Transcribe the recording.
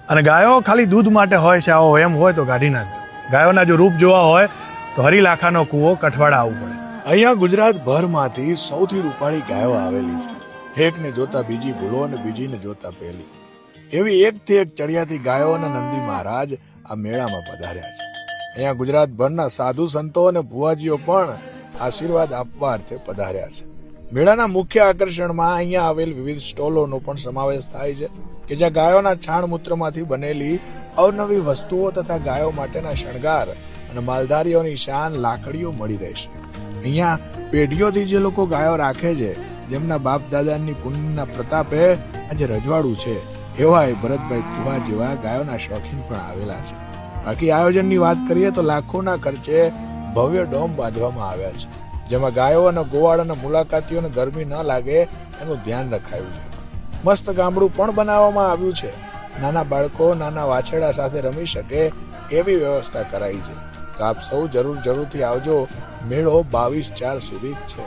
અને ગાયો ખાલી દૂધ માટે હોય છે આવો એમ હોય તો કાઢી નાખજો. ગાયોના જો રૂપ જોવા હોય તો હરિલાખાનો કૂવો કઠવાડા આવવું પડે. અહીંયા ગુજરાતભરમાંથી સૌથી રૂપાળી ગાયો આવેલી છે. એકને જોતા બીજી ભૂલો અને બીજીને જોતા પહેલી, એવી એકથી એક ચડિયાતી ગાયો અને નંદી મહારાજ આ મેળામાં પધાર્યા છે. અહીંયા ગુજરાતભરના સાધુ સંતો અને ભુવાજીઓ પણ આશીર્વાદ આપવા અર્થે પધાર્યા છે. મેળાના મુખ્ય આકર્ષણમાં અહીંયા આવેલ વિવિધ સ્ટોલોનો પણ સમાવેશ થાય છે કે જ્યાં ગાયોના છાણ મૂત્રમાંથી બનેલી અવનવી વસ્તુઓ તથા ગાયો માટેના શણગાર અને માલધારીઓની શાન લાકડીઓ મળી રહેશે. અહીંયા પેઢીઓથી જે લોકો ગાયો રાખે છે, જેમના બાપ દાદાની પુણ્યના પ્રતાપે આજે રજવાડું છે, એવા ભરતભાઈ કુવા જેવા ગાયોના શોખીન પણ આવેલા છે. બાકી આયોજનની વાત કરીએ તો લાખોના ખર્ચે ભવ્ય ડોમ બાંધવામાં આવ્યા છે, જેમાં ગાયો અને ગોવાળ અને મુલાકાતીઓને ગરમી ન લાગે એનું ધ્યાન રખાયું છે. મસ્ત ગામડું પણ બનાવવામાં આવ્યું છે. નાના બાળકો નાના વાછરડા સાથે રમી શકે એવી વ્યવસ્થા કરાઈ છે. તો આપ સૌ જરૂરથી આવજો. મેળો 22/4 સુધી જ છે.